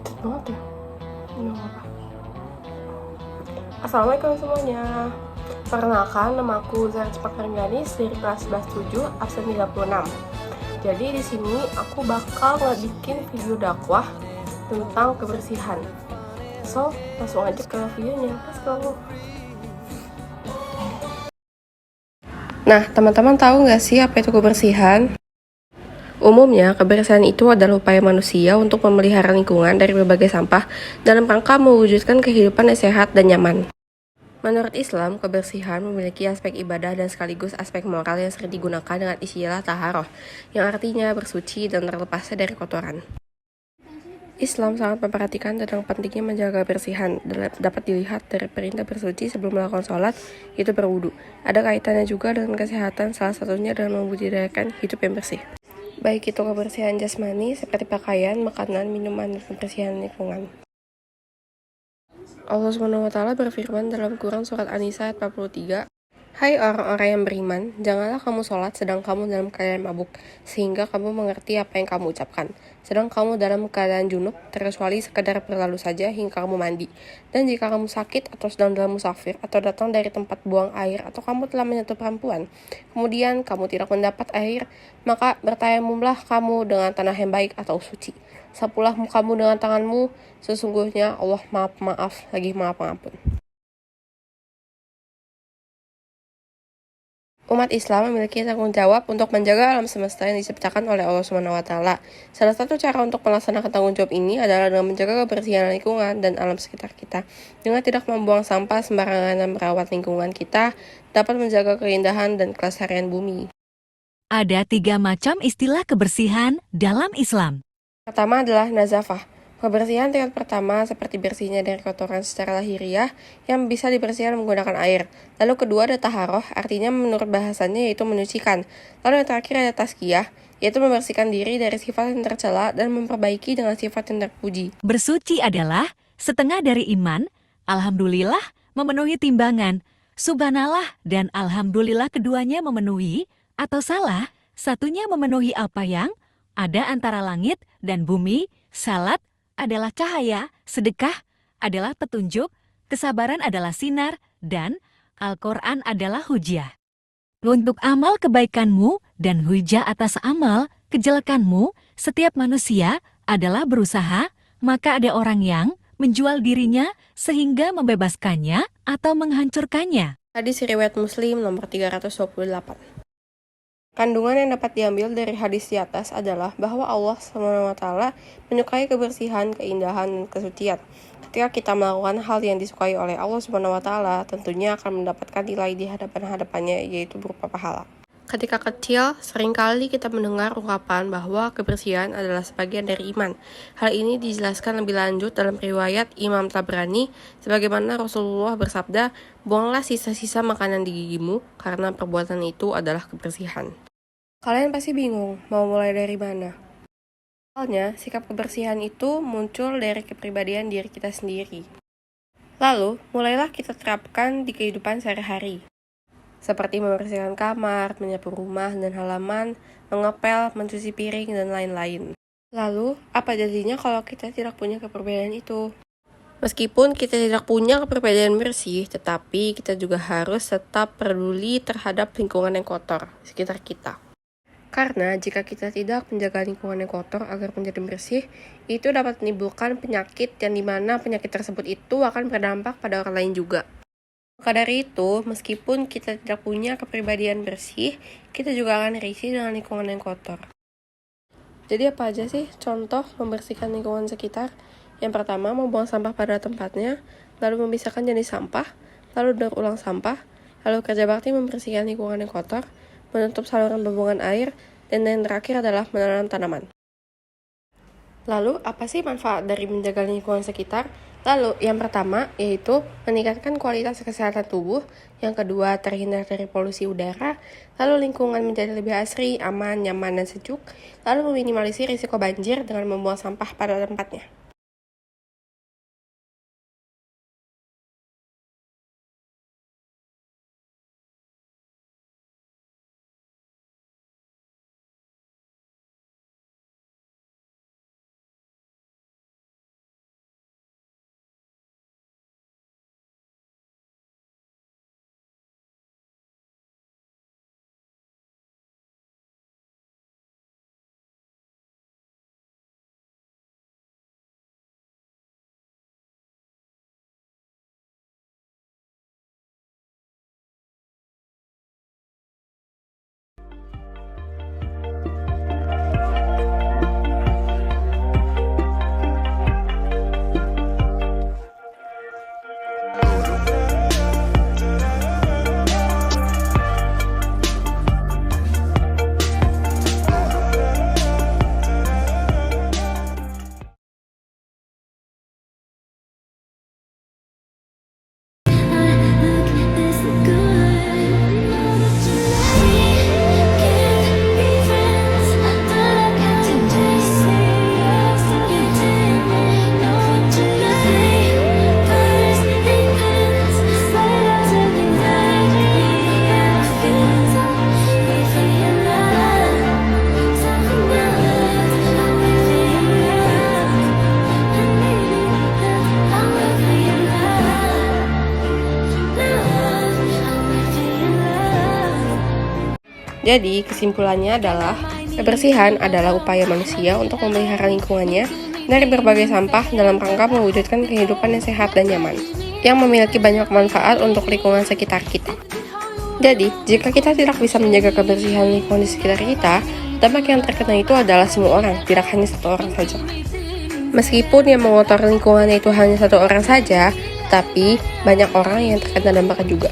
Cepet banget ya. Ini apa? Assalamualaikum semuanya. Perkenalkan, nama aku Zara Cepakaringganis dari kelas 11-7 absen 36. Jadi di sini aku bakal ngebikin video dakwah tentang kebersihan. So, langsung aja ke videonya. Let's go. Nah, teman-teman tahu nggak sih apa itu kebersihan? Umumnya, kebersihan itu adalah upaya manusia untuk memelihara lingkungan dari berbagai sampah dalam rangka mewujudkan kehidupan yang sehat dan nyaman. Menurut Islam, kebersihan memiliki aspek ibadah dan sekaligus aspek moral yang sering digunakan dengan istilah taharoh, yang artinya bersuci dan terlepasnya dari kotoran. Islam sangat memperhatikan tentang pentingnya menjaga kebersihan. Dapat dilihat dari perintah bersuci sebelum melakukan sholat, itu berwudu. Ada kaitannya juga dengan kesehatan, salah satunya dengan membudidayakan hidup yang bersih. Baik itu kebersihan jasmani seperti pakaian, makanan, minuman, dan kebersihan lingkungan. Allah SWT berfirman dalam Quran Surat An-Nisa ayat 43, Hai orang-orang yang beriman, janganlah kamu sholat sedang kamu dalam keadaan mabuk, sehingga kamu mengerti apa yang kamu ucapkan. Sedang kamu dalam keadaan junub, terkecuali sekedar berlalu saja hingga kamu mandi. Dan jika kamu sakit atau sedang dalam musafir, atau datang dari tempat buang air, atau kamu telah menyentuh perempuan, kemudian kamu tidak mendapat air, maka bertayamumlah kamu dengan tanah yang baik atau suci. Sapulah kamu dengan tanganmu, sesungguhnya Allah maaf lagi maaf pengampun. Umat Islam memiliki tanggung jawab untuk menjaga alam semesta yang diciptakan oleh Allah SWT. Salah satu cara untuk melaksanakan tanggung jawab ini adalah dengan menjaga kebersihan lingkungan dan alam sekitar kita. Dengan tidak membuang sampah sembarangan dan merawat lingkungan kita, dapat menjaga keindahan dan kelestarian bumi. Ada 3 macam istilah kebersihan dalam Islam. Pertama adalah nazafah. Kebersihan tingkat pertama seperti bersihnya dari kotoran secara lahiriah yang bisa dibersihkan menggunakan air. Lalu kedua ada taharoh, artinya menurut bahasannya yaitu menyucikan. Lalu yang terakhir ada tazkiyah, yaitu membersihkan diri dari sifat yang tercela dan memperbaiki dengan sifat yang terpuji. Bersuci adalah setengah dari iman, alhamdulillah memenuhi timbangan, subhanallah dan alhamdulillah keduanya memenuhi, atau salah, satunya memenuhi apa yang ada antara langit dan bumi, salat adalah cahaya, sedekah adalah petunjuk, kesabaran adalah sinar, dan Al-Quran adalah hujah. Untuk amal kebaikanmu dan hujah atas amal kejelekanmu, setiap manusia adalah berusaha, maka ada orang yang menjual dirinya sehingga membebaskannya atau menghancurkannya. Hadis riwayat Muslim nomor 328. Kandungan yang dapat diambil dari hadis di atas adalah bahwa Allah SWT menyukai kebersihan, keindahan, dan kesucian. Ketika kita melakukan hal yang disukai oleh Allah SWT, tentunya akan mendapatkan nilai di hadapan-hadapannya, yaitu berupa pahala. Ketika kecil, seringkali kita mendengar ungkapan bahwa kebersihan adalah sebagian dari iman. Hal ini dijelaskan lebih lanjut dalam riwayat Imam Tabrani, sebagaimana Rasulullah bersabda, buanglah sisa-sisa makanan di gigimu, karena perbuatan itu adalah kebersihan. Kalian pasti bingung, mau mulai dari mana? Soalnya, sikap kebersihan itu muncul dari kepribadian diri kita sendiri. Lalu, mulailah kita terapkan di kehidupan sehari-hari. Seperti membersihkan kamar, menyapu rumah dan halaman, mengepel, mencuci piring, dan lain-lain. Lalu, apa jadinya kalau kita tidak punya kepribadian itu? Meskipun kita tidak punya kepribadian bersih, tetapi kita juga harus tetap peduli terhadap lingkungan yang kotor di sekitar kita. Karena jika kita tidak menjaga lingkungan yang kotor agar menjadi bersih, itu dapat menimbulkan penyakit yang dimana penyakit tersebut itu akan berdampak pada orang lain juga. Maka dari itu, meskipun kita tidak punya kepribadian bersih, kita juga akan risih dengan lingkungan yang kotor. Jadi apa aja sih contoh membersihkan lingkungan sekitar? Yang pertama, membuang sampah pada tempatnya, lalu memisahkan jenis sampah, lalu daur ulang sampah, lalu kerja bakti membersihkan lingkungan yang kotor, menutup saluran pembuangan air, dan yang terakhir adalah menanam tanaman. Lalu, apa sih manfaat dari menjaga lingkungan sekitar? Lalu, yang pertama yaitu meningkatkan kualitas kesehatan tubuh, yang kedua terhindar dari polusi udara, lalu lingkungan menjadi lebih asri, aman, nyaman, dan sejuk, lalu meminimalisir risiko banjir dengan membuang sampah pada tempatnya. Jadi, kesimpulannya adalah kebersihan adalah upaya manusia untuk memelihara lingkungannya dari berbagai sampah dalam rangka mewujudkan kehidupan yang sehat dan nyaman, yang memiliki banyak manfaat untuk lingkungan sekitar kita. Jadi, jika kita tidak bisa menjaga kebersihan lingkungan di sekitar kita, dampak yang terkena itu adalah semua orang, tidak hanya satu orang saja. Meskipun yang mengotori lingkungan itu hanya satu orang saja, tapi banyak orang yang terkena dampaknya juga.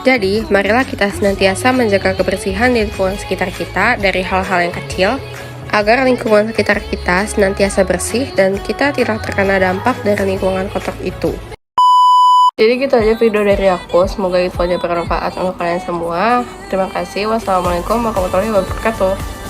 Jadi, marilah kita senantiasa menjaga kebersihan di lingkungan sekitar kita dari hal-hal yang kecil, agar lingkungan sekitar kita senantiasa bersih dan kita tidak terkena dampak dari lingkungan kotor itu. Jadi gitu aja video dari aku, semoga infonya bermanfaat untuk kalian semua. Terima kasih, wassalamualaikum warahmatullahi wabarakatuh.